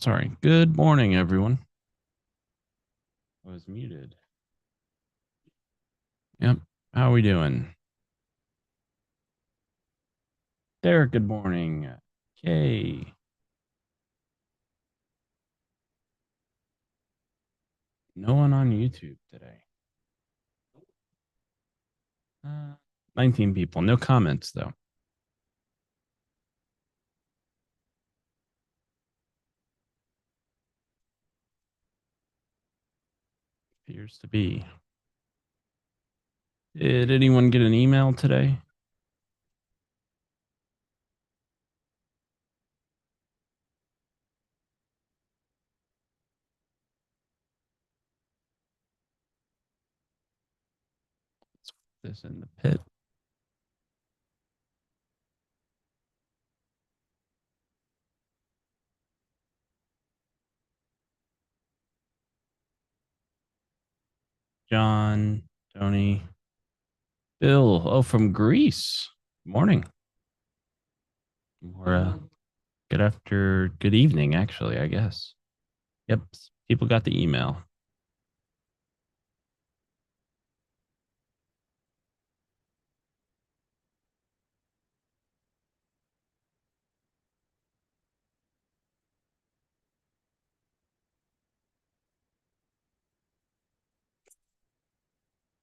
Sorry. Good morning, everyone. I was muted. Yep. How are we doing? Derek, good morning. Kay. No one on YouTube today. 19 people. No comments, though. Appears to be. Did anyone get an email today? Let's put this in the pit. John, Tony, Bill. Oh, from Greece. Morning. Or good evening, actually, I guess. Yep. People got the email.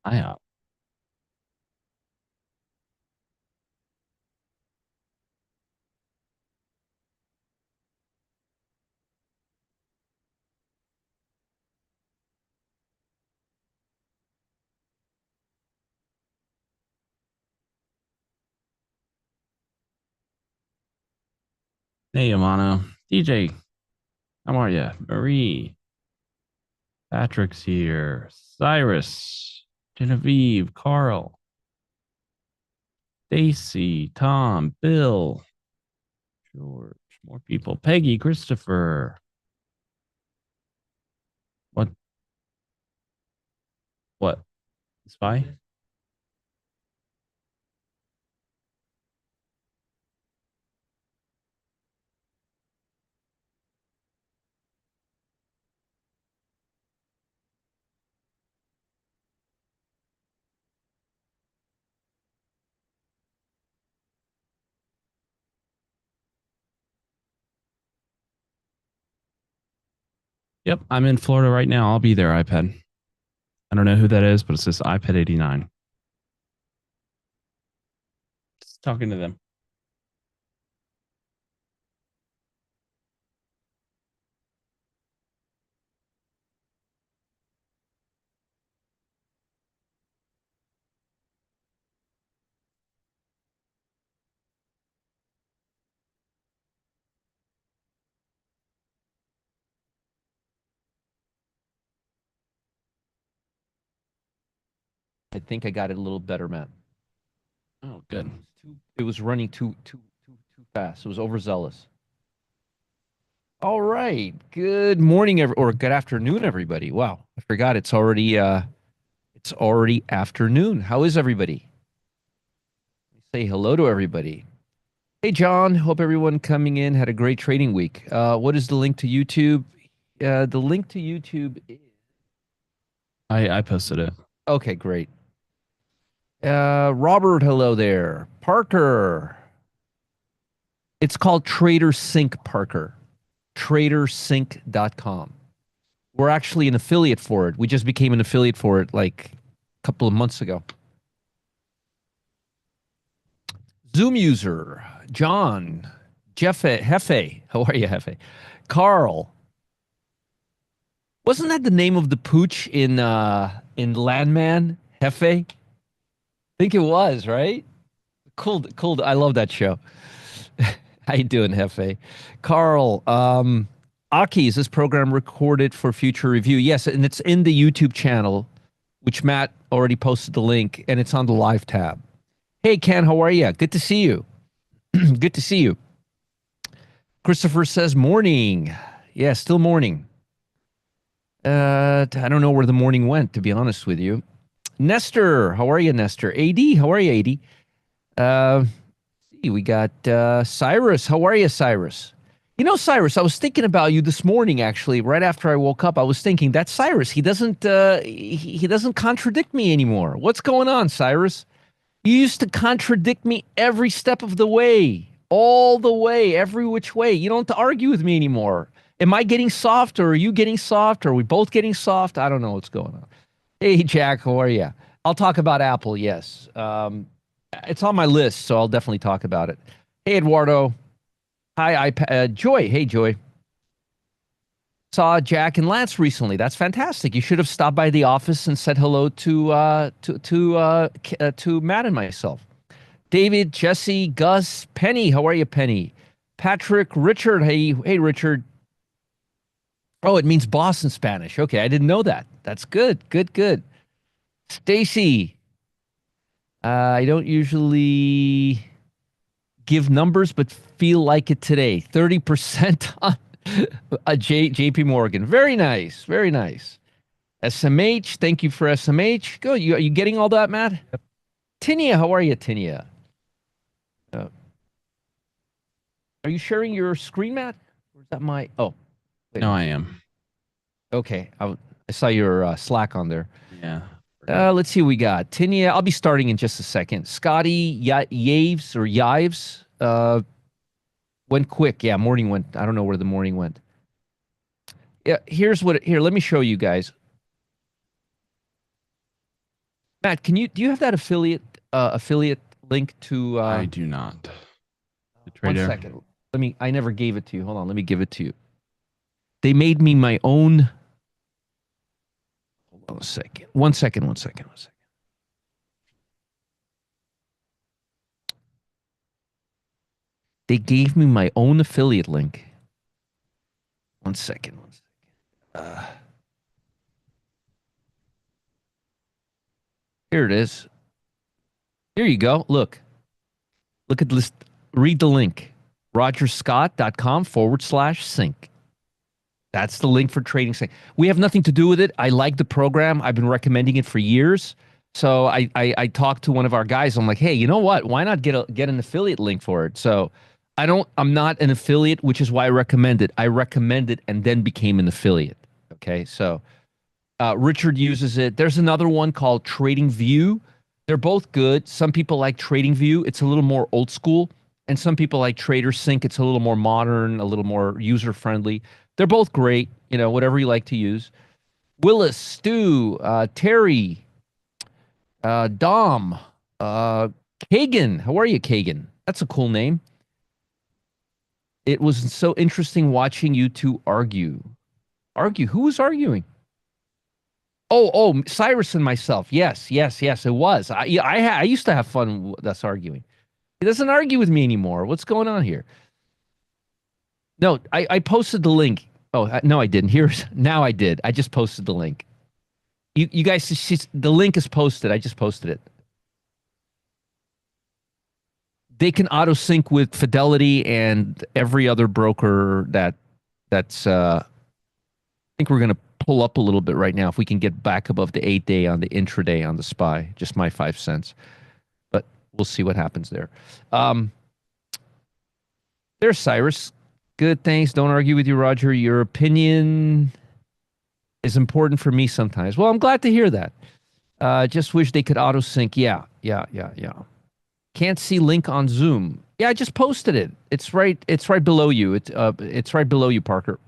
I Hey, Amano. DJ, how are you? Marie, Patrick's here. Cyrus, Genevieve, Carl, Stacy, Tom, Bill, George, more people. Peggy, Christopher. What? What? Spy? Yep, I'm in Florida right now. I'll be there, iPad. I don't know who that is, but it says iPad 89. Just talking to them. I think I got it a little better, man. Oh, good. It was running too fast. It was overzealous. All right. Good morning, or good afternoon, everybody. Wow, I forgot it's already afternoon. How is everybody? Say hello to everybody. Hey, John. Hope everyone coming in had a great trading week. What is the link to YouTube? The link to YouTube is I posted it. okay. Great. Robert, hello there. Parker. It's called Trader Sync, Parker. Tradersync.com. We're actually an affiliate for it. We just became an affiliate for it like a couple of months ago. Zoom user, John, Hefe. How are you, Hefe? Carl. Wasn't that the name of the pooch in Landman? Hefe? I think it was, right? Cool, cool. I love that show. How you doing, Hefe? Carl, Aki, is this program recorded for future review? Yes, and it's in the YouTube channel, which Matt already posted the link, and it's on the live tab. Hey, Ken, how are you? Good to see you. Good to see you. Christopher says morning. Yeah, still morning. I don't know where the morning went, to be honest with you. Nestor, how are you, Nestor? AD, how are you, AD? We got Cyrus. How are you, Cyrus? You know, Cyrus, I was thinking about you this morning, actually, right after I woke up. I was thinking that Cyrus, he doesn't contradict me anymore. What's going on, Cyrus? You used to contradict me every step of the way, all the way, every which way. You don't have to argue with me anymore. Am I getting soft, or are you getting soft? Or are we both getting soft? I don't know what's going on. Hey, Jack, how are you? I'll talk about Apple, yes. It's on my list, so I'll definitely talk about it. Hey, Eduardo. Hi, Joy. Hey, Joy. Saw Jack and Lance recently. That's fantastic. You should have stopped by the office and said hello to Matt and myself. David, Jesse, Gus, Penny. How are you, Penny? Patrick, Richard. Hey, Richard. Oh, it means boss in Spanish. Okay, I didn't know that. That's good. Good, good. Stacy. I don't usually give numbers, but feel like it today. 30% on JP Morgan. Very nice. Very nice. SMH. Thank you for SMH. Good. Are you getting all that, Matt? Tinia, how are you, Tinia? Uh, are you sharing your screen, Matt? Or is that my? Oh, wait a No, I minute. am. Okay, I saw your Slack on there. Yeah. Forgot. Let's see what we got. Tinia, I'll be starting in just a second. Scotty Yaves or Yives went quick. Yeah, morning went. I don't know where the morning went. Yeah, here. Let me show you guys. Matt, do you have that affiliate link to I do not. The one trader. second. I never gave it to you. Hold on, let me give it to you. They made me my own. Hold on a second. One second. They gave me my own affiliate link. One second. Here it is. Here you go. Look at this. Read the link. rogerscott.com/sync. That's the link for trading sync. We have nothing to do with it. I like the program. I've been recommending it for years. So I talked to one of our guys. I'm like, hey, you know what? Why not get an affiliate link for it? So I'm not an affiliate, which is why I recommend it. I recommend it and then became an affiliate. Okay. So Richard uses it. There's another one called Trading View. They're both good. Some people like Trading View. It's a little more old school. And some people like Trader Sync. It's a little more modern, a little more user friendly. They're both great. Whatever you like to use. Willis, Stu, Terry, Dom, Kagan. How are you, Kagan? That's a cool name. It was so interesting watching you two argue. Argue? Who was arguing? Oh, Cyrus and myself. Yes, it was. I used to have fun with us arguing. He doesn't argue with me anymore. What's going on here? No, I posted the link. Oh, no, I didn't. Now I did. I just posted the link. You guys, the link is posted. I just posted it. They can auto sync with Fidelity and every other broker that's I think we're gonna pull up a little bit right now if we can get back above the 8-day on the intraday on the SPY. Just my 5 cents. But we'll see what happens there. There's Cyrus. Good, thanks. Don't argue with you, Roger. Your opinion is important for me sometimes. Well, I'm glad to hear that. Just wish they could auto sync. Yeah. Can't see link on Zoom. Yeah, I just posted it. It's right below you. It's right below you, Parker.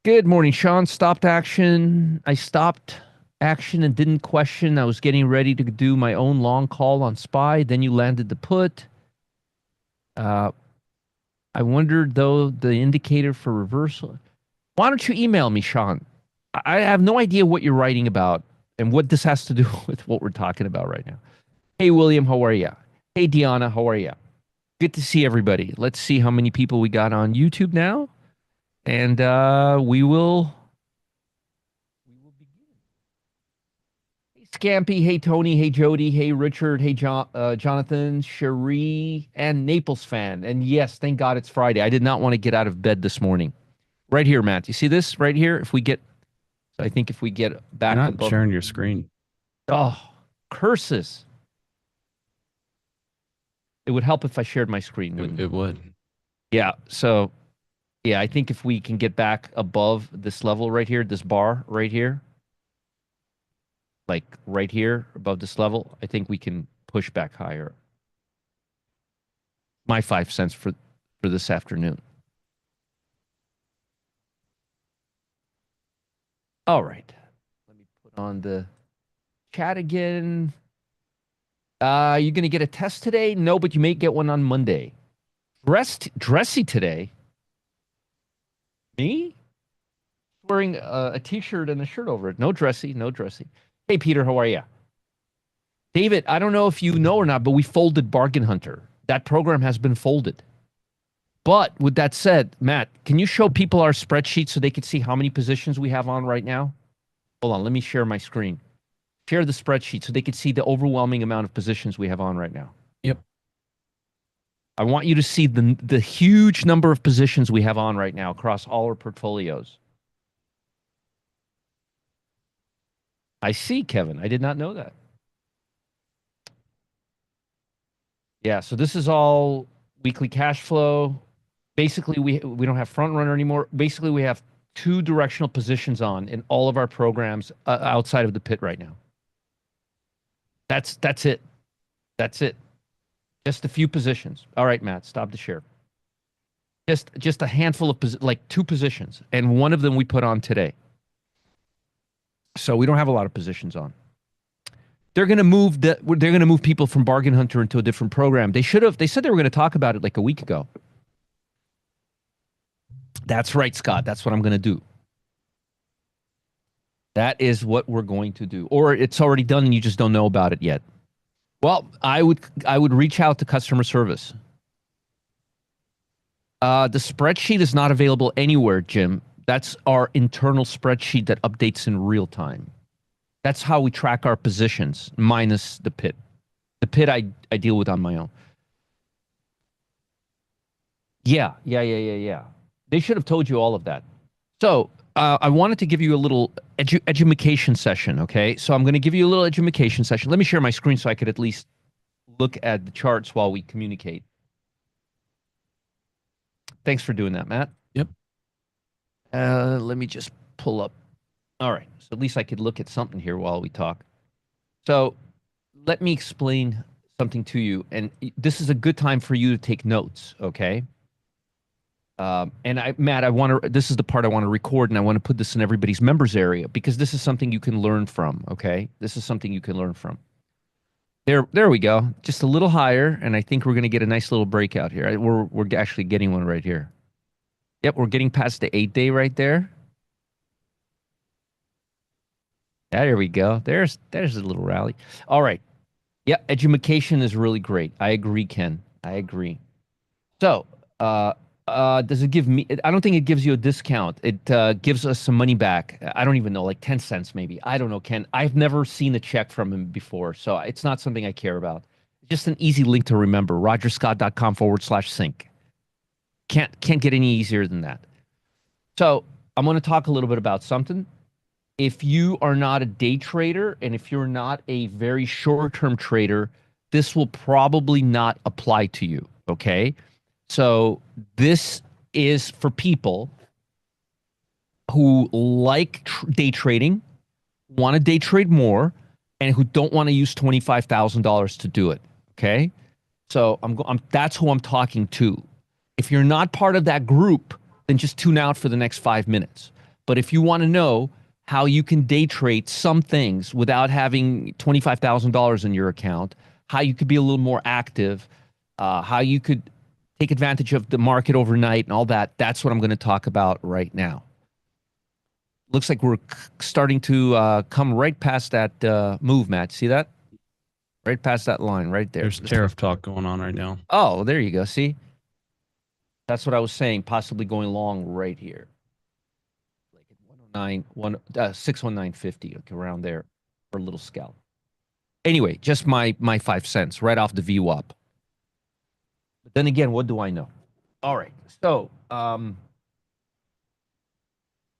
Good morning, Sean. Stopped action. I stopped action and didn't question. I was getting ready to do my own long call on SPY. Then you landed the put. I wondered, though, the indicator for reversal. Why don't you email me, Sean? I have no idea what you're writing about and what this has to do with what we're talking about right now. Hey, William, how are you? Hey, Deanna, how are you? Good to see everybody. Let's see how many people we got on YouTube now. And we will begin. Hey, Scampy. Hey, Tony. Hey, Jody. Hey, Richard. Hey, Jonathan, Cherie, and Naples fan. And yes, thank God it's Friday. I did not want to get out of bed this morning. Right here, Matt. You see this right here? I think if we get You're back not above. sharing your screen. Oh, curses. It would help if I shared my screen, wouldn't It would. Yeah. So yeah, I think if we can get back above this level right here, this bar right here, like right here above this level, I think we can push back higher. My 5 cents for this afternoon. All right. Let me put on the chat again. You gonna get a test today? No, but you may get one on Monday. Dressy today. Me? Wearing a t-shirt and a shirt over it. No dressy, no dressy. Hey Peter, how are you? David, I don't know if you know or not, but we folded Bargain Hunter. That program has been folded. But with that said, Matt, can you show people our spreadsheet so they can see how many positions we have on right now? Hold on, let me share my screen. Share the spreadsheet so they can see the overwhelming amount of positions we have on right now. Yep. I want you to see the huge number of positions we have on right now across all our portfolios. I see, Kevin. I did not know that. Yeah, so this is all weekly cash flow. Basically, we don't have front runner anymore. Basically, we have two directional positions on in all of our programs outside of the pit right now. That's it. That's it. Just a few positions. All right, Matt, stop the share. Just a handful of like two positions, and one of them we put on today. So we don't have a lot of positions on. They're going to move people from Bargain Hunter into a different program. They should have. They said they were going to talk about it like a week ago. That's right, Scott. That's what I'm going to do. That is what we're going to do. Or it's already done and you just don't know about it yet. Well, I would reach out to customer service. The spreadsheet is not available anywhere, Jim. That's our internal spreadsheet that updates in real time. That's how we track our positions, minus the pit. The pit I deal with on my own. Yeah. They should have told you all of that. So I wanted to give you a little education session, okay? So I'm going to give you a little education session. Let me share my screen so I could at least look at the charts while we communicate. Thanks for doing that, Matt. Yep. Let me just pull up. All right. So at least I could look at something here while we talk. So let me explain something to you. And this is a good time for you to take notes, okay? Matt, this is the part I want to record and I want to put this in everybody's members area because this is something you can learn from, okay? This is something you can learn from. There we go. Just a little higher, and I think we're going to get a nice little breakout here. We're actually getting one right here. Yep, we're getting past the 8-day right there. There we go. There's a little rally. All right. Yeah, education is really great. I agree, Ken. I agree. So, does it give me? I don't think it gives you a discount. It gives us some money back. I don't even know, like 10 cents maybe. I don't know, Ken. I've never seen a check from him before, so it's not something I care about. Just an easy link to remember: rogerscott.com/sync. Can't get any easier than that. So I'm going to talk a little bit about something. If you are not a day trader and if you're not a very short-term trader, this will probably not apply to you. Okay. So this is for people who like day trading, want to day trade more, and who don't want to use $25,000 to do it. Okay. So that's who I'm talking to. If you're not part of that group, then just tune out for the next 5 minutes. But if you want to know how you can day trade some things without having $25,000 in your account, how you could be a little more active, how you could take advantage of the market overnight and all that, that's what I'm going to talk about right now. Looks like we're starting to come right past that move, Matt. See that? Right past that line right there. There's tariff talk going on right now. Oh, there you go. See? That's what I was saying, possibly going long right here. Like at 619.50, like around there for a little scalp. Anyway, just my 5 cents right off the VWAP. But then again, what do I know? All right. So,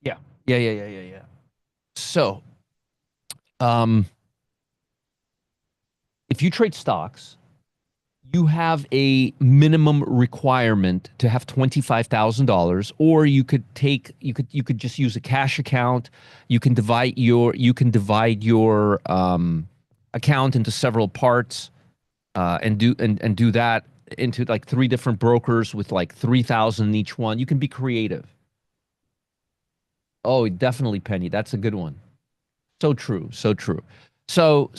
yeah. So, if you trade stocks, you have a minimum requirement to have $25,000, or you could just use a cash account. You can divide your account into several parts, and do that into like three different brokers with like 3,000 in each one. You can be creative. Oh, definitely, Penny. That's a good one. So true. So true. So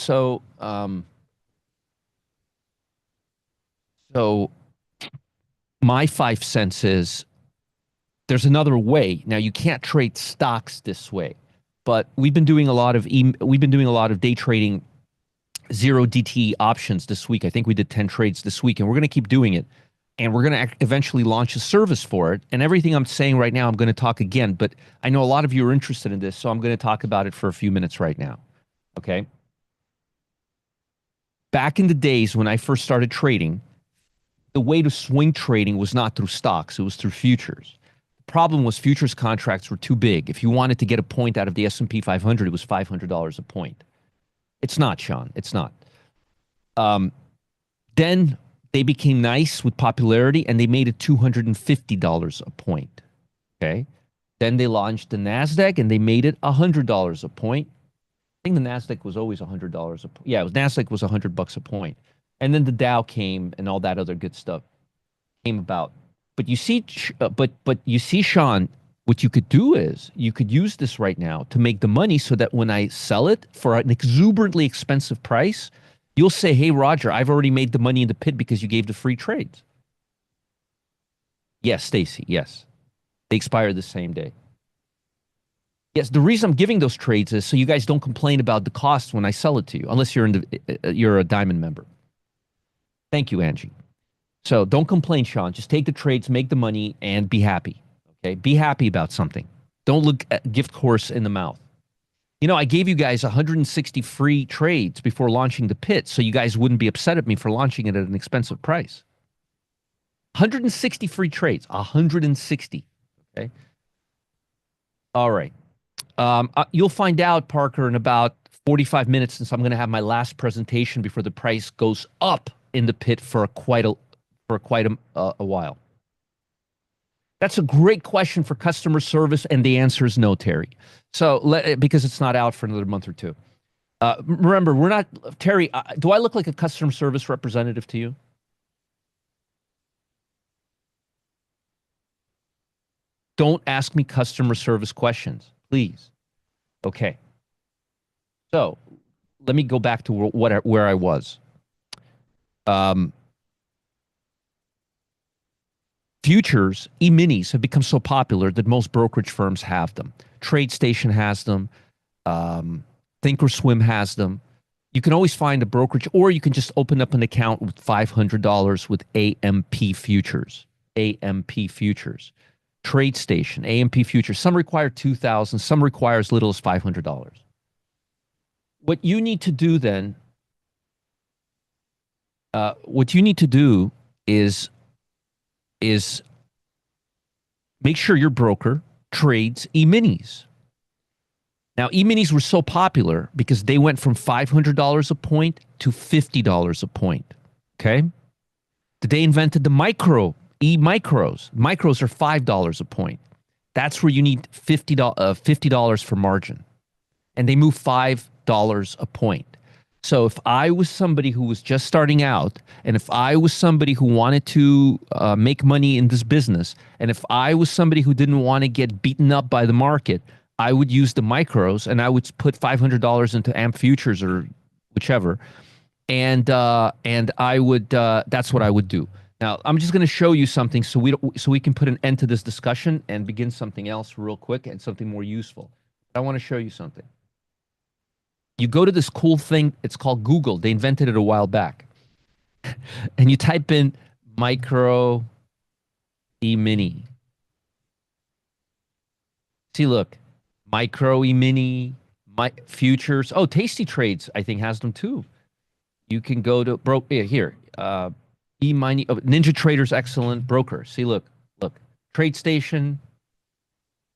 my 5 cents is there's another way. Now you can't trade stocks this way, but we've been doing a lot of day trading, zero DT options this week. I think we did 10 trades this week, and we're going to keep doing it. And we're going to eventually launch a service for it. And everything I'm saying right now, I'm going to talk again, but I know a lot of you are interested in this, so I'm going to talk about it for a few minutes right now. Okay. Back in the days when I first started trading, the way to swing trading was not through stocks, it was through futures. The problem was futures contracts were too big. If you wanted to get a point out of the S&P 500, it was $500 a point. It's not, Sean. It's not. Um, then they became nice with popularity and they made it $250 a point. Okay. Then they launched the NASDAQ and they made it $100 a point. I think the NASDAQ was always $100 a point. Yeah, NASDAQ was $100 a point. And then the Dow came and all that other good stuff came about. But you see, but you see, Sean, what you could do is you could use this right now to make the money so that when I sell it for an exuberantly expensive price, you'll say, hey, Roger, I've already made the money in the pit because you gave the free trades. Yes, Stacy, yes. They expire the same day. Yes, the reason I'm giving those trades is so you guys don't complain about the cost when I sell it to you, unless you're a Diamond member. Thank you, Angie. So don't complain, Sean. Just take the trades, make the money, and be happy. Okay, be happy about something. Don't look at gift horse in the mouth. You know, I gave you guys 160 free trades before launching the pit, so you guys wouldn't be upset at me for launching it at an expensive price. 160 free trades. 160. Okay. All right. You'll find out, Parker, in about 45 minutes, since I'm going to have my last presentation before the price goes up in the pit for quite a while. That's a great question for customer service, and the answer is no, Terry. So because it's not out for another month or two. Remember, we're not Terry. Do I look like a customer service representative to you? Don't ask me customer service questions, please. Okay. So let me go back to where I was. Futures, E-minis, have become so popular that most brokerage firms have them. TradeStation has them. Thinkorswim has them. You can always find a brokerage, or you can just open up an account with $500 with AMP Futures. AMP Futures. TradeStation, AMP Futures. Some require $2,000. Some require as little as $500. What you need to do then, is make sure your broker trades E-minis. Now, E-minis were so popular because they went from $500 a point to $50 a point. Okay? They invented the E-micros. Micros are $5 a point. That's where you need $50 for margin. And they move $5 a point. So if I was somebody who was just starting out, and if I was somebody who wanted to make money in this business, and if I was somebody who didn't want to get beaten up by the market, I would use the micros and I would put $500 into AMP futures or whichever, and I would that's what I would do. Now I'm just going to show you something so we can put an end to this discussion and begin something else real quick and something more useful. I want to show you something. You go to this cool thing, it's called Google. They invented it a while back. And you type in micro E-mini. See, look, micro E-mini, futures. Oh, Tasty Trades, I think, has them too. You can go to here. E-mini, Ninja Trader's excellent broker. See, look, TradeStation.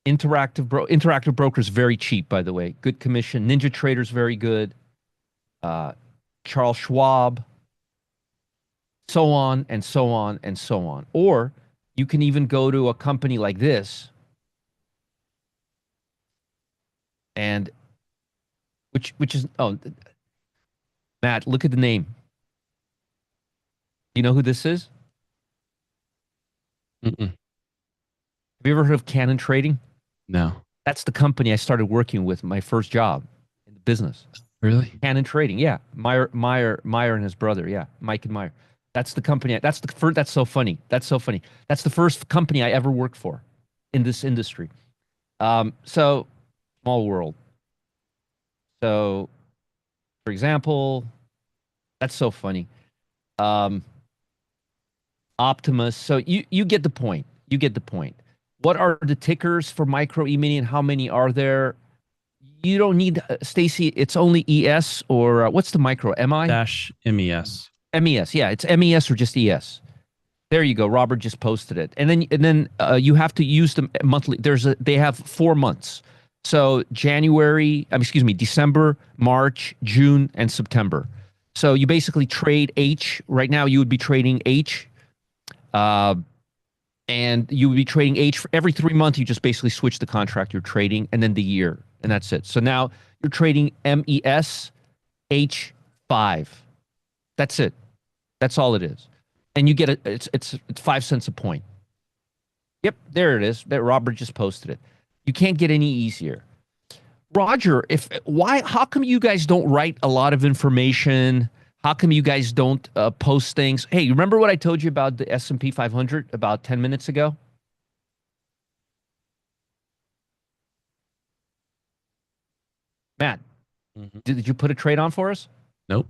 Interactive Broker's very cheap, by the way. Good commission. Ninja Trader's very good. Charles Schwab. so on and so on and so on. Or you can even go to a company like this and which is oh Matt, look at the name. You know who this is? Mm-mm. Have you ever heard of Canon Trading? No. That's the company I started working with my first job in the business. Really? Canon Trading, yeah. Meyer and his brother, yeah. Mike and Meyer. That's the company. That's the first. That's so funny. That's so funny. That's the first company I ever worked for in this industry. So small world. So, for example, that's so funny. Um, Optimus. So you get the point. You get the point. What are the tickers for micro E-mini and how many are there? You don't need Stacy. It's only ES or what's the micro? MI? Dash MES. MES. Yeah, it's MES or just ES. There you go. Robert just posted it, and then you have to use them monthly. They have 4 months. So January, excuse me, December, March, June, and September. So you basically trade H. Right now, you would be trading H, uh, and you would be trading H for every 3 months. You just basically switch the contract you're trading, and then the year, and that's it. So now you're trading MES H5. That's it. That's all it is, and you get it. It's 5 cents a point. Yep, there it is. That Robert just posted it. You can't get any easier. Roger, if why? How come you guys don't write a lot of information? How come you guys don't post things? Hey, you remember what I told you about the S&P 500 about 10 minutes ago? Matt, Mhm. did you put a trade on for us? Nope.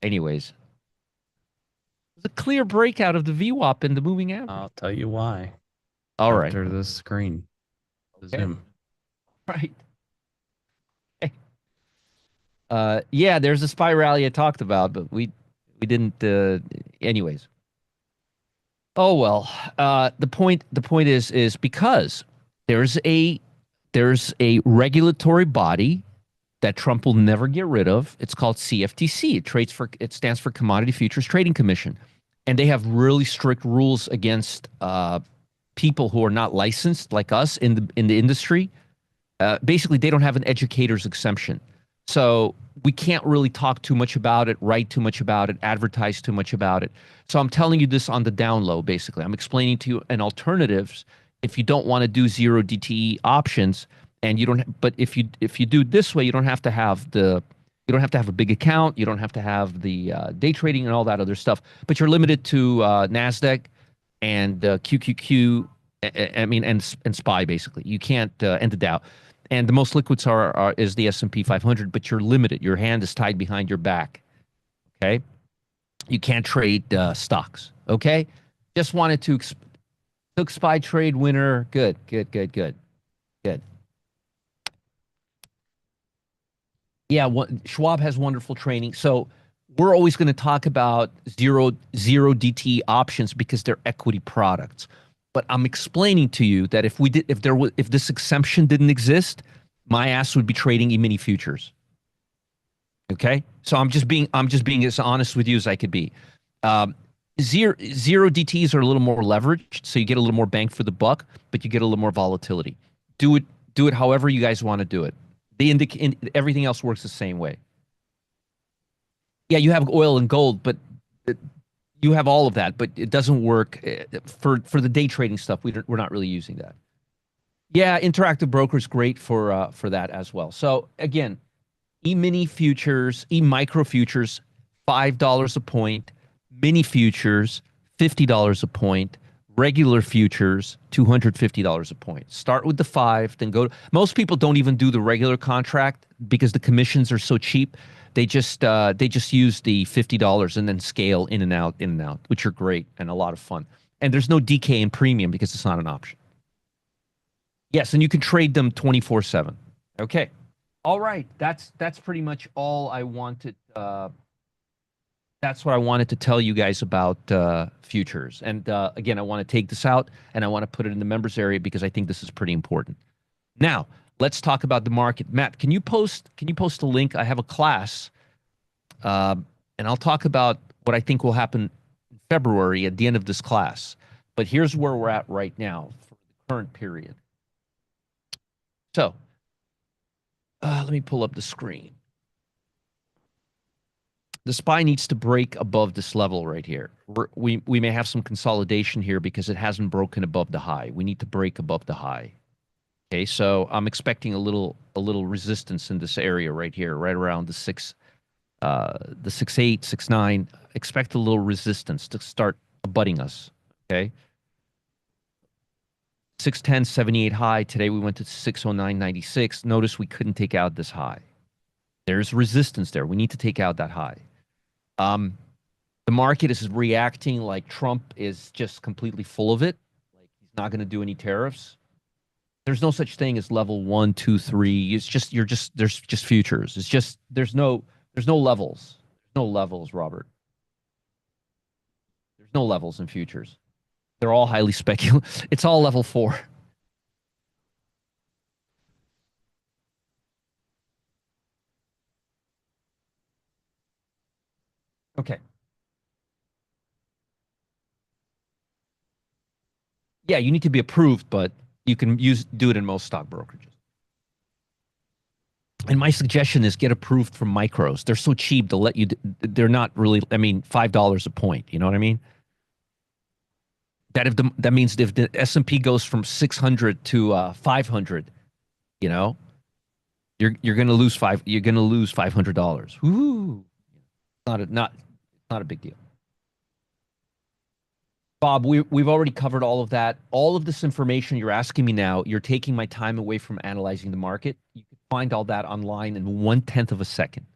Anyways, it's a clear breakout of the VWAP and the moving average. I'll tell you why All right. after the screen. The Okay. Zoom. Right. Hey. Yeah, there's a spy rally I talked about, but we didn't. Anyways. Oh well. The point is because there's a there's a regulatory body that Trump will never get rid of. It's called CFTC. It stands for Commodity Futures Trading Commission, and they have really strict rules against people who are not licensed like us in the industry. Basically, they don't have an educator's exemption. So we can't really talk too much about it, write too much about it, advertise too much about it. So I'm telling you this on the down low, basically. I'm explaining to you an alternatives if you don't want to do zero DTE options and you don't, but if you do it this way, you don't have to have a big account. You don't have to have the day trading and all that other stuff, but you're limited to NASDAQ and QQQ, mean, and SPY basically. You can't, and the Dow. And the most liquids is the S&P 500, but you're limited. Your hand is tied behind your back. Okay, you can't trade stocks. Okay, just wanted to took SPY trade winner. Good, good, good, good, good. Yeah, Schwab has wonderful training. So we're always going to talk about zero DT options because they're equity products. But I'm explaining to you that if this exemption didn't exist, my ass would be trading E-mini futures. Okay, so I'm just being as honest with you as I could be. Um, zero DTs are a little more leveraged, so you get a little more bang for the buck, but you get a little more volatility. Do it do it however you guys want to do it. Everything else works the same way. Yeah, you have oil and gold, but it, you have all of that, but it doesn't work for the day trading stuff. We're not really using that. Yeah, Interactive Broker is great for that as well. So again, E-mini futures, E-micro futures, $5 a point. Mini futures, $50 a point. Regular futures, $250 a point. Start with the five, then go. Most people don't even do the regular contract because the commissions are so cheap. They just use the $50 and then scale in and out, which are great and a lot of fun. And there's no DK in premium because it's not an option. Yes, and you can trade them 24/7. Okay. All right. That's pretty much all I wanted. That's what I wanted to tell you guys about futures. And again, I want to take this out and I want to put it in the members area because I think this is pretty important. Now, let's talk about the market. Matt, can you post a link? I have a class. And I'll talk about what I think will happen in February at the end of this class. But here's where we're at right now for the current period. So let me pull up the screen. The SPY needs to break above this level right here. We may have some consolidation here because it hasn't broken above the high. We need to break above the high. Okay, so I'm expecting a little resistance in this area right here, right around the 6.8, 6.9. Expect a little resistance to start abutting us. Okay, 610, 78 high. Today we went to 609.96. Notice we couldn't take out this high. There's resistance there. We need to take out that high. Um, the market is reacting like Trump is just completely full of it. Like he's not going to do any tariffs. There's no such thing as level one, two, three. It's just there's just futures. It's just there's no levels. There's no levels, Robert. There's no levels in futures. They're all highly speculative. It's all level four. Okay. Yeah, you need to be approved, but you can do it in most stock brokerages. And my suggestion is get approved from micros. They're so cheap to let you. They're not really. I mean, $5 a point. You know what I mean? That means if the S&P goes from 600 to 500, you know, you're going to lose $500. Ooh, not a big deal. Bob, we've already covered all of that. All of this information you're asking me now, you're taking my time away from analyzing the market. You can find all that online in 1/10 of a second.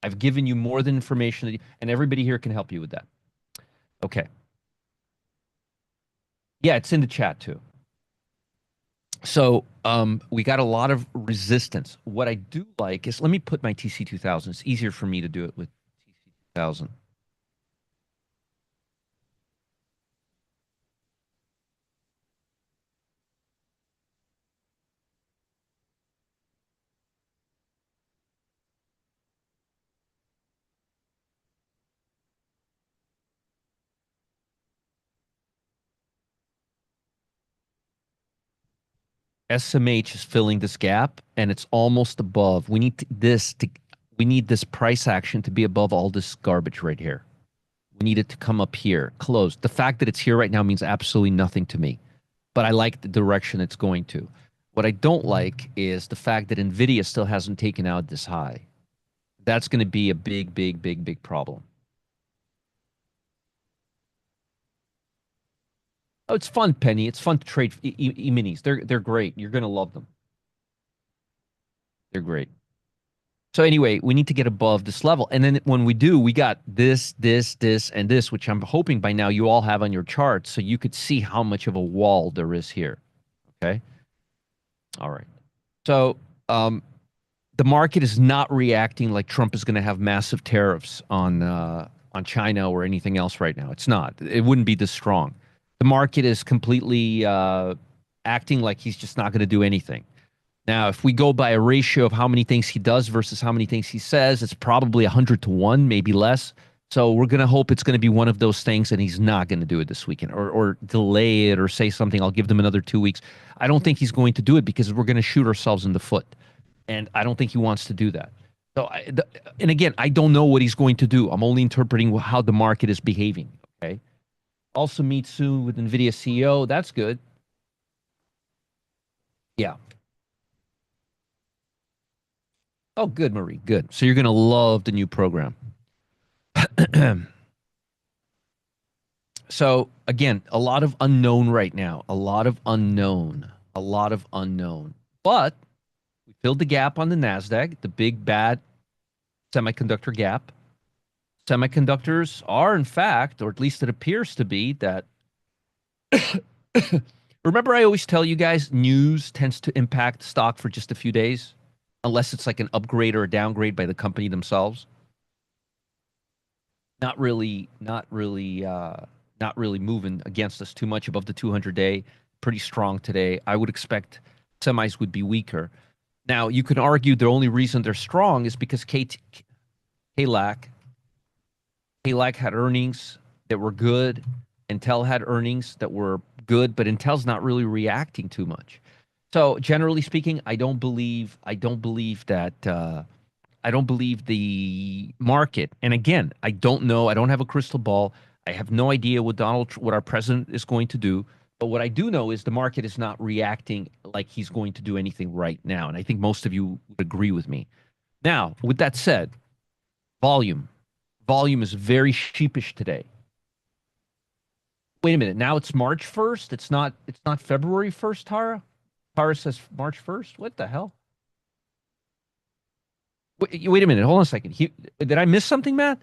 I've given you more than information, and everybody here can help you with that. Okay. Yeah, it's in the chat too. So we got a lot of resistance. What I do like is, let me put my TC2000. It's easier for me to do it with TC2000. SMH is filling this gap, and it's almost above. We need this price action to be above all this garbage right here. We need it to come up here, close. The fact that it's here right now means absolutely nothing to me, but I like the direction it's going to. What I don't like is the fact that Nvidia still hasn't taken out this high. That's going to be a big, big, big, big problem. Oh, it's fun, Penny. It's fun to trade E-minis. They're great. You're going to love them. They're great. So anyway, we need to get above this level. And then when we do, we got this, and this, which I'm hoping by now you all have on your chart so you could see how much of a wall there is here. Okay. All right. So the market is not reacting like Trump is going to have massive tariffs on China or anything else right now. It's not. It wouldn't be this strong. The market is completely acting like he's just not going to do anything. Now, if we go by a ratio of how many things he does versus how many things he says, it's probably 100 to 1, maybe less. So we're going to hope it's going to be one of those things and he's not going to do it this weekend or delay it or say something. I'll give them another 2 weeks. I don't think he's going to do it because we're going to shoot ourselves in the foot. And I don't think he wants to do that. So, and again, I don't know what he's going to do. I'm only interpreting how the market is behaving. Okay. Also meet soon with NVIDIA CEO. That's good. Yeah. Oh, good, Marie. Good. So you're going to love the new program. So again, a lot of unknown right now. A lot of unknown. A lot of unknown. But we filled the gap on the NASDAQ, the big bad semiconductor gap. Semiconductors are, in fact, or at least it appears to be, that. Remember, I always tell you guys, news tends to impact stock for just a few days, unless it's like an upgrade or a downgrade by the company themselves. Not really moving against us too much above the 200-day. Pretty strong today. I would expect semis would be weaker. Now, you can argue the only reason they're strong is because KLAC Halak had earnings that were good. Intel had earnings that were good, but Intel's not really reacting too much. So generally speaking, I don't believe that I don't believe the market. And again, I don't know. I don't have a crystal ball. I have no idea what our president is going to do. But what I do know is the market is not reacting like he's going to do anything right now. And I think most of you would agree with me. Now, with that said, volume. Volume is very sheepish today. Wait a minute. Now it's March 1st. It's not February 1st, Tara? Tara says March 1st. What the hell? Wait a minute. Hold on a second. Did I miss something, Matt?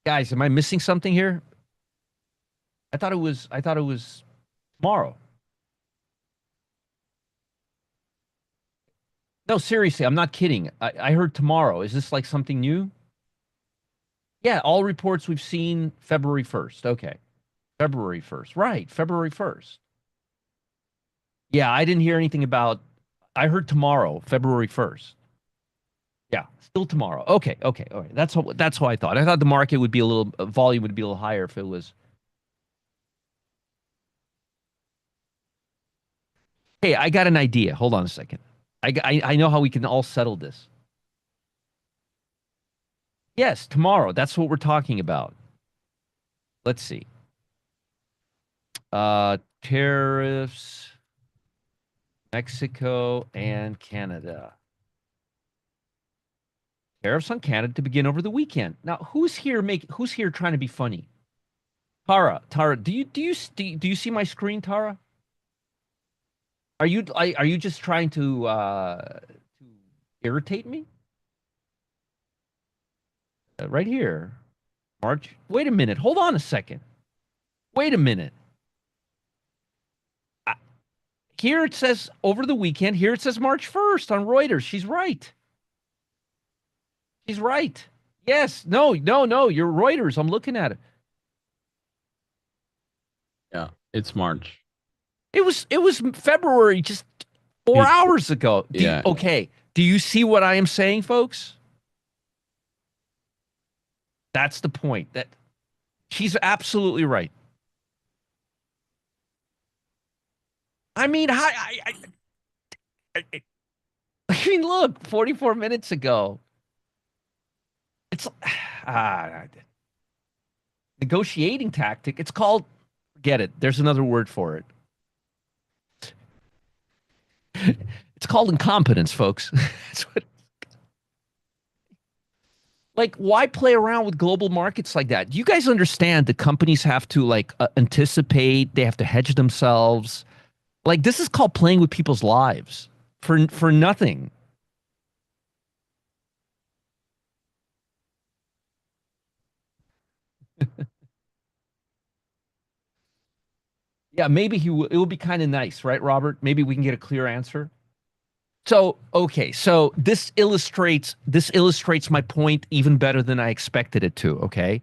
Guys, am I missing something here? I thought it was tomorrow. No, seriously, I'm not kidding. I heard tomorrow. Is this like something new? Yeah, all reports we've seen February 1st. Okay. February 1st. Right, February 1st. Yeah, I didn't hear anything about I heard tomorrow, February 1st. Yeah, still tomorrow. Okay, okay, all right. That's what I thought. I thought the market would be a little volume would be a little higher if it was. Hey, I got an idea. Hold on a second. I know how we can all settle this. Yes, tomorrow. That's what we're talking about. Let's see. Tariffs, Mexico and Canada. Tariffs on Canada to begin over the weekend. Now, who's here trying to be funny? Tara, do you see my screen, Tara? Are you just trying to irritate me? Right here. March. Wait a minute. Hold on a second. Wait a minute. I, Here it says over the weekend. Here it says March 1st on Reuters. She's right. She's right. Yes. No, no, no. You're Reuters. I'm looking at it. Yeah, it's March. It was February just 4 hours ago. Yeah, Okay. Do you see what I am saying, folks? That's the point. That she's absolutely right. I mean, I mean, look, 44 minutes ago. It's ah, negotiating tactic. It's called, forget it. There's another word for it. It's called incompetence, folks. That's what, like, why play around with global markets like that? Do you guys understand that companies have to like anticipate, they have to hedge themselves? Like, this is called playing with people's lives for nothing. Yeah, maybe it will be kind of nice, right, Robert? Maybe we can get a clear answer. So, okay, so this illustrates my point even better than I expected it to, okay?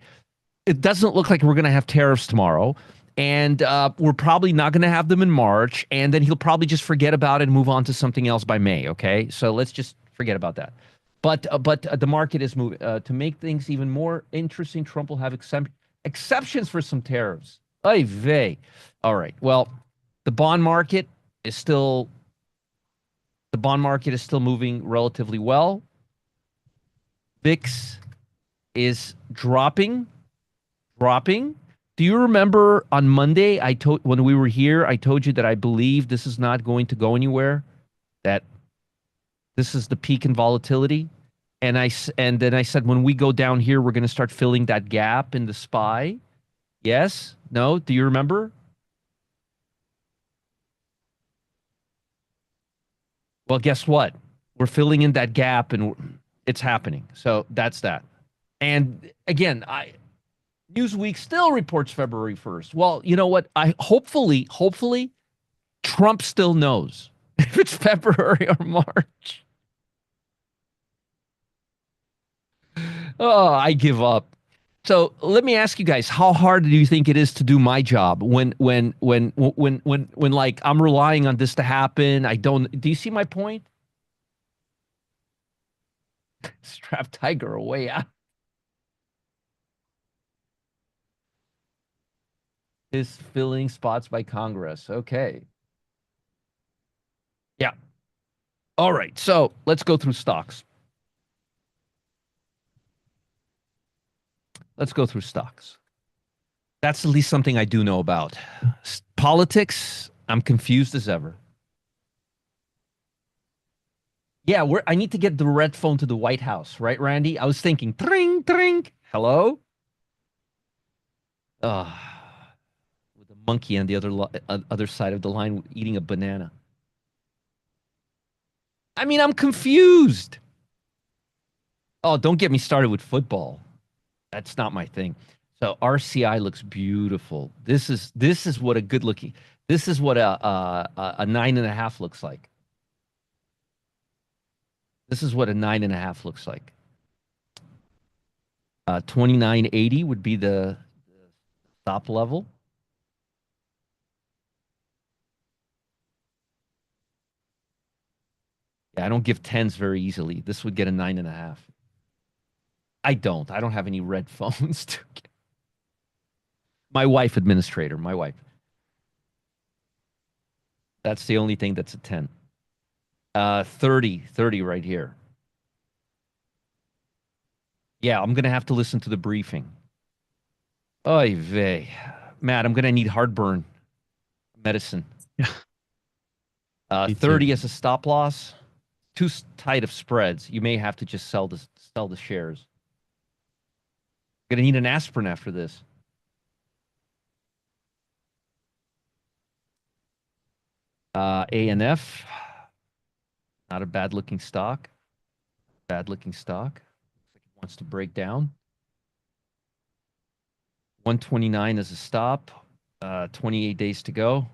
It doesn't look like we're going to have tariffs tomorrow, and we're probably not going to have them in March, and then he'll probably just forget about it and move on to something else by May, okay? So let's just forget about that. But the market is moving to make things even more interesting. Trump will have exceptions for some tariffs. Ay vey. All right. Well, the bond market is still the bond market is still moving relatively well. VIX is dropping. Do you remember on Monday I told when we were here, I told you that I believe this is not going to go anywhere, that this is the peak in volatility. And then I said when we go down here, we're going to start filling that gap in the SPY. Yes? No? Do you remember? Well, guess what? We're filling in that gap and it's happening. So that's that. And again, I Newsweek still reports February 1st. Well, you know what? I hopefully Trump still knows if it's February or March. Oh, I give up. So let me ask you guys, how hard do you think it is to do my job when like I'm relying on this to happen? I don't, do you see my point? Strap tiger away out. Is filling spots by Congress. Okay. Yeah. All right. So let's go through stocks. Let's go through stocks. That's at least something I do know about. Politics, I'm confused as ever. Yeah, I need to get the red phone to the White House, right, Randy? I was thinking, tring, tring. Hello? Uh, with a monkey on the other side of the line eating a banana. I mean, I'm confused. Oh, don't get me started with football. That's not my thing. So RCI looks beautiful. This is what a good looking. This is what a 9.5 looks like. This is what a 9.5 looks like. 2980 would be the stop level. Yeah, I don't give tens very easily. This would get a 9.5. I don't. I don't have any red phones. My wife, administrator. My wife. That's the only thing that's a 10. 30 right here. Yeah, I'm gonna have to listen to the briefing. Oy vey. Matt, I'm gonna need heartburn medicine. Yeah, me too. 30 as a stop loss. Too tight of spreads. You may have to just sell the shares. Gonna need an aspirin after this. ANF, not a bad looking stock. Bad looking stock. Looks like it wants to break down. 129 as a stop. 28 days to go.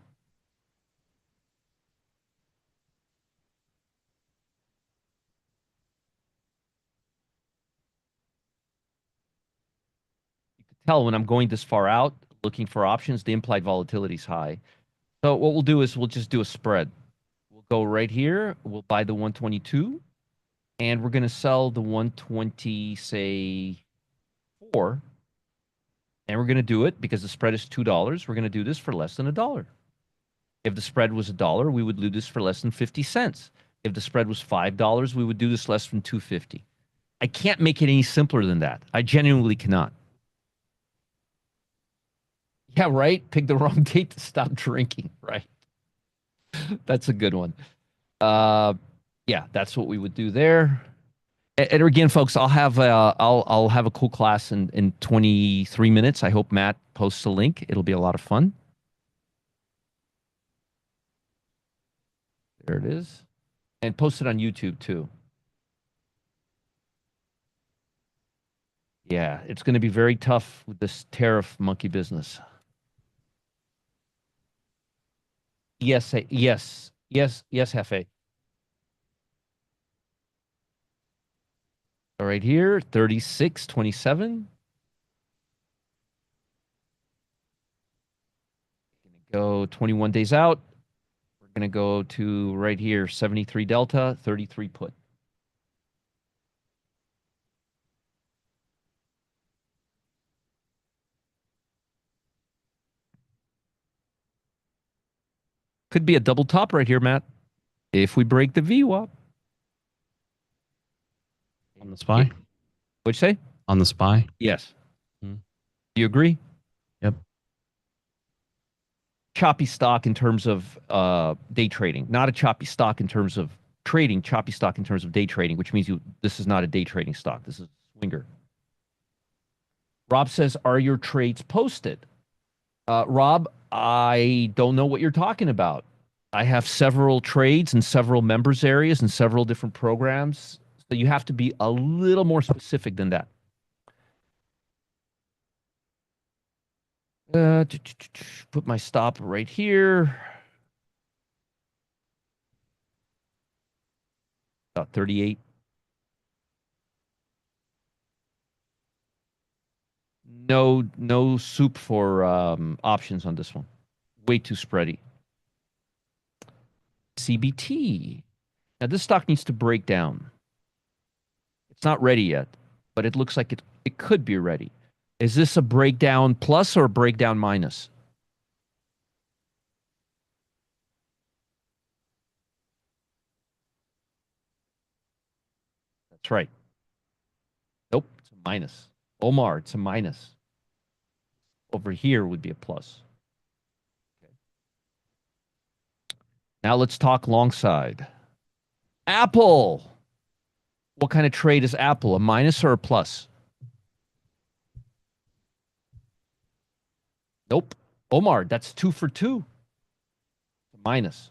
You can tell when I'm going this far out, looking for options, the implied volatility is high. So what we'll do is we'll just do a spread. We'll go right here. We'll buy the 122, and we're going to sell the 120, say, 4. And we're going to do it because the spread is $2. We're going to do this for less than $1. If the spread was $1, we would do this for less than 50 cents. If the spread was $5, we would do this less than 250. I can't make it any simpler than that. I genuinely cannot. Yeah, right? Pick the wrong date to stop drinking, right? That's a good one. Uh, yeah, that's what we would do there. And again, folks, I'll have a cool class in 23 minutes. I hope Matt posts a link. It'll be a lot of fun. There it is. And post it on YouTube too. Yeah, it's going to be very tough with this tariff monkey business. Yes, yes, Hefe. All right, here, 36.27. Go 21 days out. We're going to go to right here, 73 delta, 33 put. Could be a double top right here, Matt. If we break the VWAP. On the spy? What'd you say? On the spy? Yes. Hmm. Do you agree? Yep. Choppy stock in terms of day trading, not a choppy stock in terms of trading, choppy stock in terms of day trading, which means this is not a day trading stock. This is a swinger. Rob says, are your trades posted? Rob, I don't know what you're talking about. I have several trades and several members areas and several different programs. So you have to be a little more specific than that. Put my stop right here. About 38. No soup for options on this one. Way too spready. CBT. Now this stock needs to break down. It's not ready yet, but it looks like it could be ready. Is this a breakdown plus or a breakdown minus? That's right. Nope, it's a minus. Omar, it's a minus. Over here would be a plus. Okay. Now let's talk long side. Apple. What kind of trade is Apple? A minus or a plus? Nope. Omar, that's 2 for 2. Minus.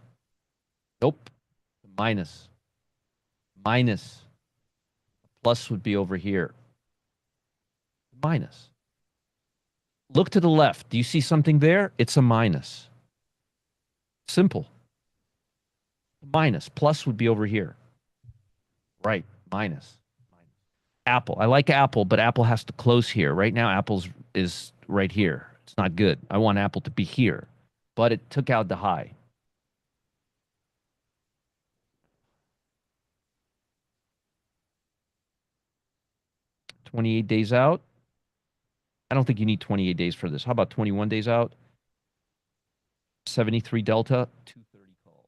Nope. Minus. Minus. Plus would be over here. Minus. Look to the left. Do you see something there? It's a minus. Simple. Minus. Plus would be over here. Right. Minus. Apple. I like Apple, but Apple has to close here. Right now, Apple's is right here. It's not good. I want Apple to be here. But it took out the high. $28 days out. I don't think you need 28 days for this. How about 21 days out? 73 delta, 230 calls.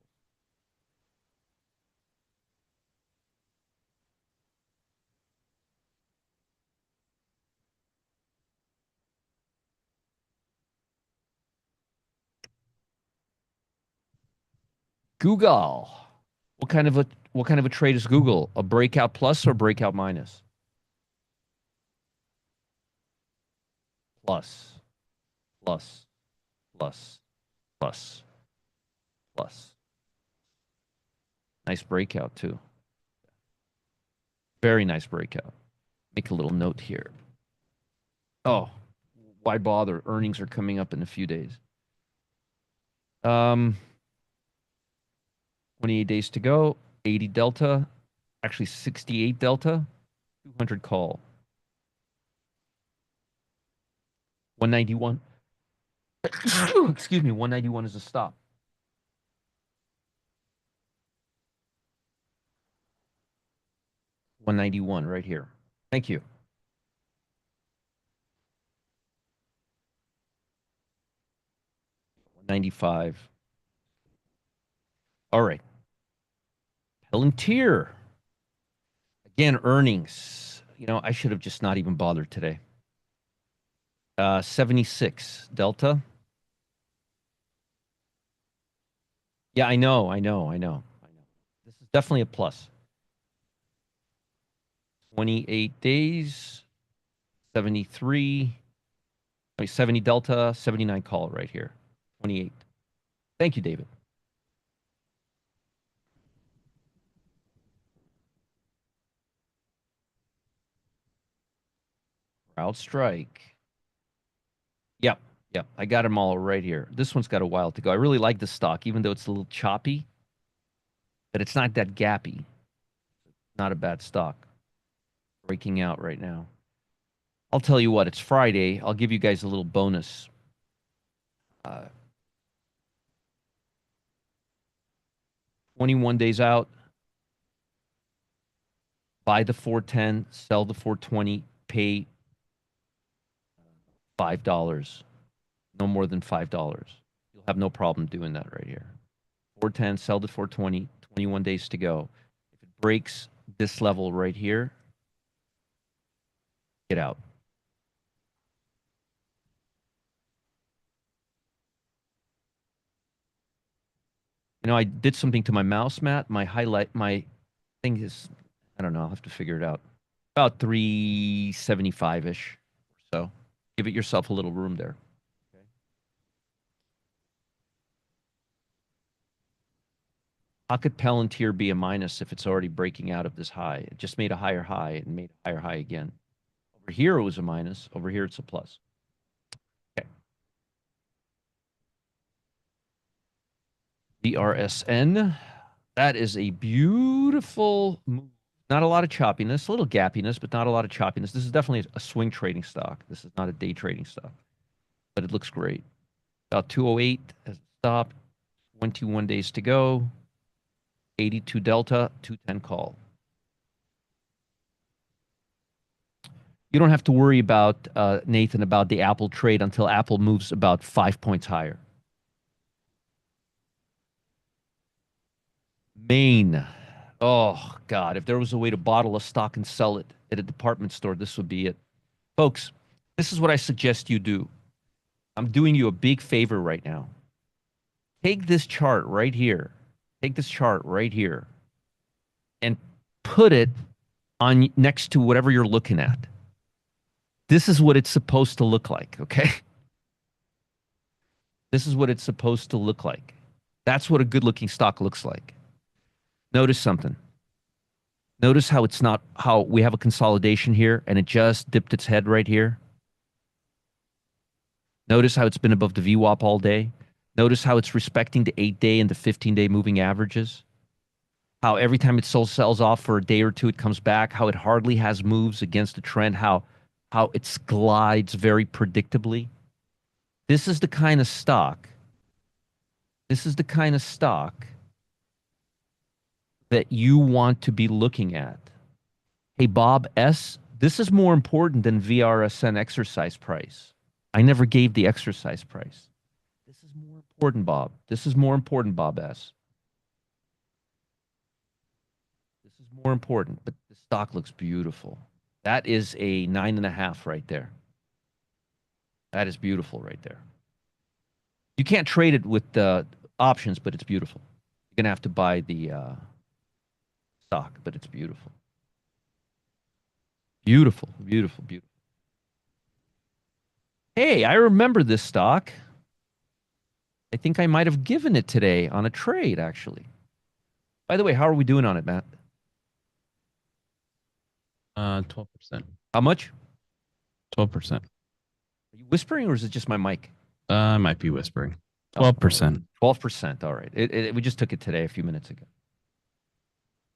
Google. What kind of a trade is Google? A breakout plus or breakout minus? Plus, plus, plus, plus, plus. Nice breakout too. Very nice breakout. Make a little note here. Oh, why bother? Earnings are coming up in a few days. 28 days to go. 80 delta. Actually, 68 delta. 200 call. 191. Excuse me. 191 is a stop. 191 right here. Thank you. 195. All right. Palantir. Again, earnings. I should have just not even bothered today. 76 delta. Yeah, I know. This is definitely a plus. 28 days, 73, 70 delta, 79 call right here. 28. Thank you, David. CrowdStrike. Yep. Yep. I got them all right here. This one's got a while to go. I really like this stock, even though it's a little choppy, but it's not that gappy. Not a bad stock. Breaking out right now. I'll tell you what, it's Friday. I'll give you guys a little bonus. 21 days out. Buy the 410, sell the 420, pay $5. No more than $5. You'll have no problem doing that right here. 410, sell the 420, 21 days to go. If it breaks this level right here, get out. I did something to my mouse, Matt. My thing is, I don't know. I'll have to figure it out. About 375-ish. So give it yourself a little room there. Okay. How could Palantir be a minus if it's already breaking out of this high? It just made a higher high and made a higher high again. Over here it was a minus. Over here it's a plus. Okay. DRSN. That is a beautiful move. Not a lot of choppiness, a little gappiness, but not a lot of choppiness. This is definitely a swing trading stock. This is not a day trading stock, but it looks great. About 208 as a stop. 21 days to go. 82 delta, 210 call. You don't have to worry about Nathan about the Apple trade until Apple moves about 5 points higher. Maine. Oh God, if there was a way to bottle a stock and sell it at a department store, this would be it. Folks, this is what I suggest you do. I'm doing you a big favor right now. Take this chart right here. Take this chart right here and put it on next to whatever you're looking at. This is what it's supposed to look like, okay? This is what it's supposed to look like. That's what a good-looking stock looks like. Notice something. Notice how it's not how we have a consolidation here and it just dipped its head right here. Notice how it's been above the VWAP all day. Notice how it's respecting the 8-day and the 15-day moving averages. How every time it sells off for a day or two, it comes back. How it hardly has moves against the trend. How it glides very predictably. This is the kind of stock. This is the kind of stock that you want to be looking at. Hey, Bob S., this is more important than VRSN exercise price. I never gave the exercise price. This is more important, Bob. This is more important, Bob S. This is more important, but the stock looks beautiful. That is a 9.5 right there. That is beautiful right there. You can't trade it with the options, but it's beautiful. You're going to have to buy the stock, but it's beautiful. Beautiful, beautiful, beautiful. Hey, I remember this stock. I think I might have given it today on a trade, actually. By the way, how are we doing on it, Matt? 12%. How much? 12%. Are you whispering or is it just my mic? I might be whispering. 12%. 12%. All right. We just took it today a few minutes ago.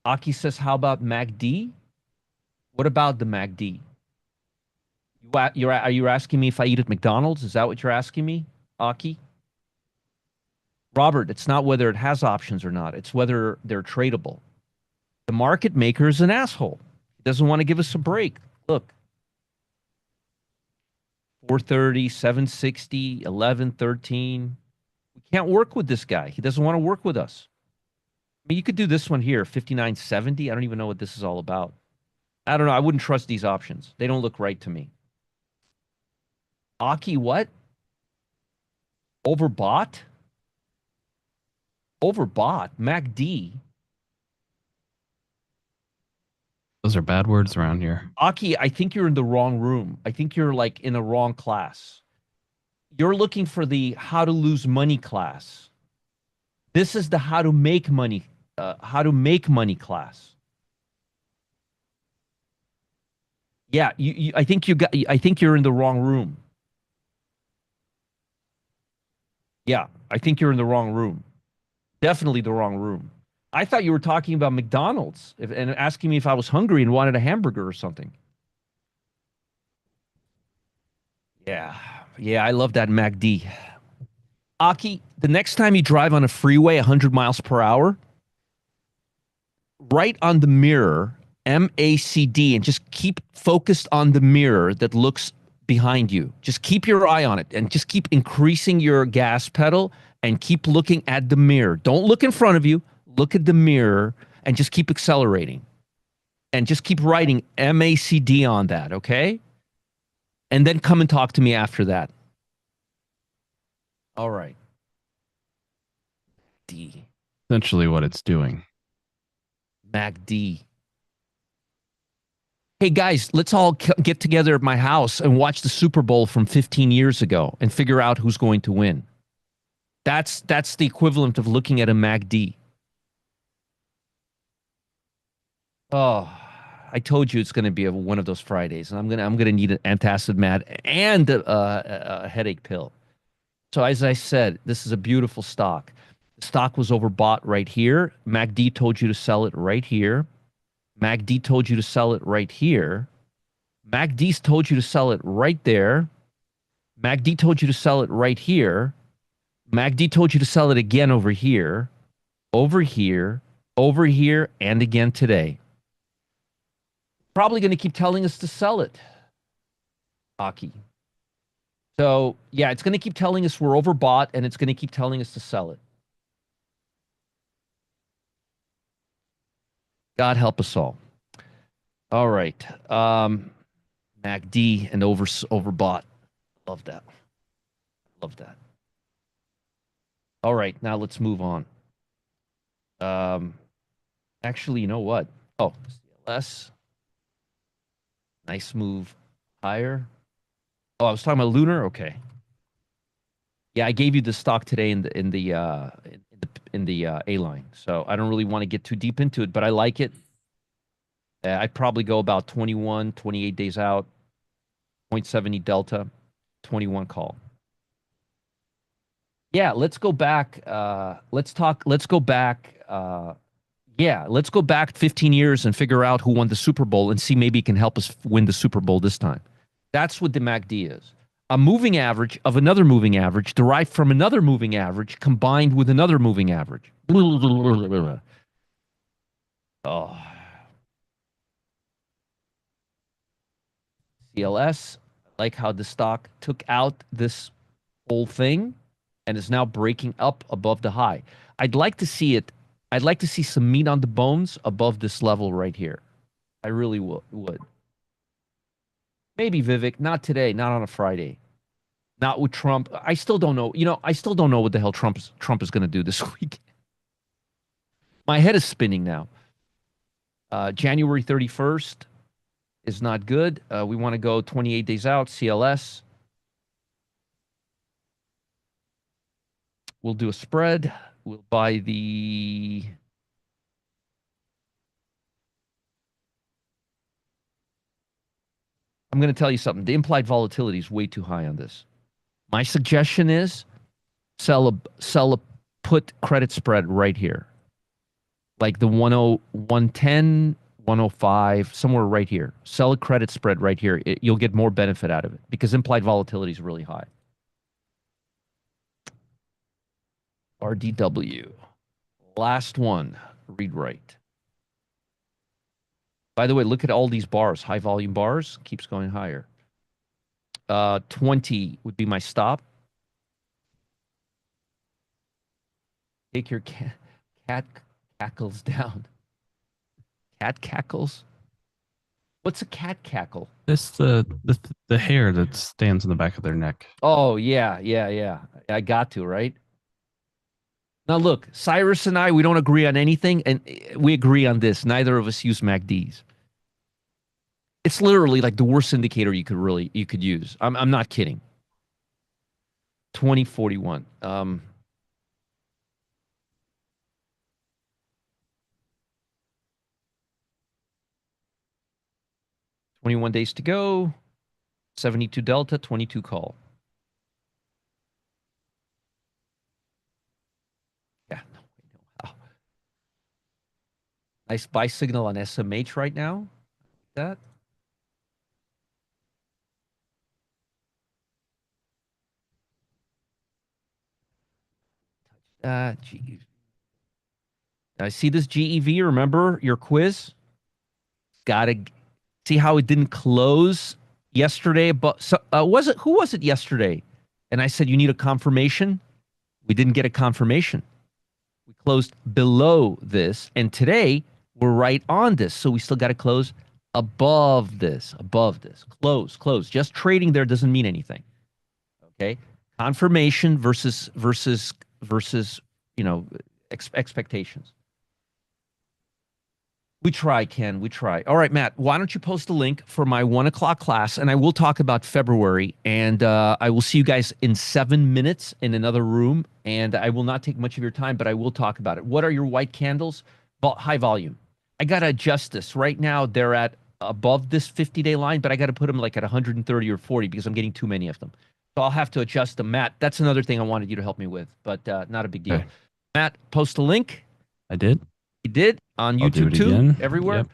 Aki says, how about MACD? What about the MACD? Are you asking me if I eat at McDonald's? Is that what you're asking me, Aki? Robert, it's not whether it has options or not. It's whether they're tradable. The market maker is an asshole. He doesn't want to give us a break. Look. 430, 760, 11, 13. We can't work with this guy. He doesn't want to work with us. I mean, you could do this one here, 59.70. I don't even know what this is all about. I don't know. I wouldn't trust these options. They don't look right to me. Aki, what? Overbought? Overbought? MACD? Those are bad words around here. Aki, I think you're in the wrong room. I think you're like in the wrong class. You're looking for the how to lose money class. This is the how to make money class. Yeah, I think I think you're in the wrong room. Yeah, I think you're in the wrong room. Definitely the wrong room. I thought you were talking about McDonald's and asking me if I was hungry and wanted a hamburger or something. Yeah. Yeah, I love that MACD. Aki, the next time you drive on a freeway 100 miles per hour, write on the mirror MACD and just keep focused on the mirror that looks behind you. Just keep your eye on it and just keep increasing your gas pedal and keep looking at the mirror. Don't look in front of you. Look at the mirror and just keep accelerating. And just keep writing MACD on that, okay? And then come and talk to me after that. All right. D. Essentially what it's doing. MACD. Hey guys, let's all get together at my house and watch the Super Bowl from 15 years ago and figure out who's going to win. That's the equivalent of looking at a MACD. Oh, I told you it's going to be one of those Fridays, and I'm gonna need an antacid mat and a headache pill. So as I said, this is a beautiful stock. The stock was overbought right here. MACD told you to sell it right here. MACD told you to sell it right here. MACD's told you to sell it right there. MACD told you to sell it right here. MACD told you to sell it again over here, over here, over here, and again today. Probably going to keep telling us to sell it. Hockey. So yeah, it's going to keep telling us we're overbought, and it's going to keep telling us to sell it. God help us all. All right. MACD and overbought. Love that. Love that. All right, now let's move on. Um, actually, you know what? Oh, CLS. Nice move higher. Oh, I was talking about Lunar. Okay. Yeah, I gave you the stock today in the A line, so I don't really want to get too deep into it, but I like it. I'd probably go about 21, 28 days out, 0.70 delta, 21 call. Yeah, let's go back. Let's talk. Let's go back. Yeah, let's go back 15 years and figure out who won the Super Bowl and see maybe it can help us win the Super Bowl this time. That's what the MACD is. A moving average of another moving average derived from another moving average combined with another moving average. Oh, CLS. I like how the stock took out this whole thing and is now breaking up above the high. I'd like to see it. I'd like to see some meat on the bones above this level right here. I really would. Maybe Vivek, not today, not on a Friday, not with Trump. I still don't know. I still don't know what the hell Trump is going to do this week. My head is spinning now. January 31st is not good. We want to go 28 days out, CLS. We'll do a spread. We'll buy the. I'm going to tell you something. The implied volatility is way too high on this. My suggestion is sell a put credit spread right here. Like the 110, 105, somewhere right here. Sell a credit spread right here. You'll get more benefit out of it because implied volatility is really high. RDW. Last one. Read right. By the way, look at all these bars. High volume bars. Keeps going higher. 20 would be my stop. Take your cat cackles down. Cat cackles? What's a cat cackle? It's the hair that stands in the back of their neck. Oh, yeah, yeah, yeah. I got to, right? Now, look, Cyrus and I, we don't agree on anything, and we agree on this. Neither of us use MACDs. It's literally like the worst indicator you could use. I'm not kidding. 2041. 21 days to go. 72 delta, 22 call. Yeah, no way, no how. Nice buy signal on SMH right now. That. G. I see this GEV. Remember your quiz? Gotta see how it didn't close yesterday. But was it who was it yesterday? And I said you need a confirmation. We didn't get a confirmation. We closed below this, and today we're right on this. So we still got to close above this, above this. Close. Just trading there doesn't mean anything. Okay, confirmation versus expectations. We try, Ken. We try. All right, Matt, why don't you post a link for my 1 o'clock class and I will talk about February. And I will see you guys in 7 minutes in another room. And I will not take much of your time, but I will talk about it. What are your white candles? High volume. I got to adjust this. Right now, they're at above this 50-day line, but I got to put them like at 130 or 40 because I'm getting too many of them. So I'll have to adjust them. Matt, that's another thing I wanted you to help me with, but not a big deal. Okay. Matt, post a link. I did. You did on I'll do YouTube it too, again. everywhere. Yep.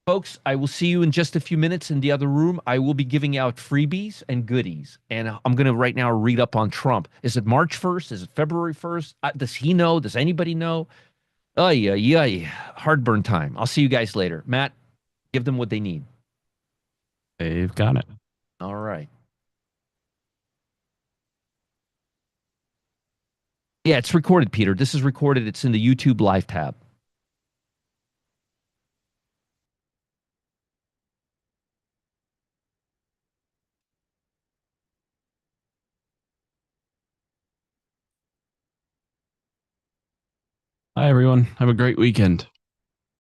Folks, I will see you in just a few minutes in the other room. I will be giving out freebies and goodies. And I'm going to right now read up on Trump. Is it March 1st? Is it February 1st? Does he know? Does anybody know? Oh, yeah. Heartburn time. I'll see you guys later. Matt, give them what they need. They've got it. All right. Yeah, it's recorded, Peter. This is recorded. It's in the YouTube live tab. Hi, everyone. Have a great weekend.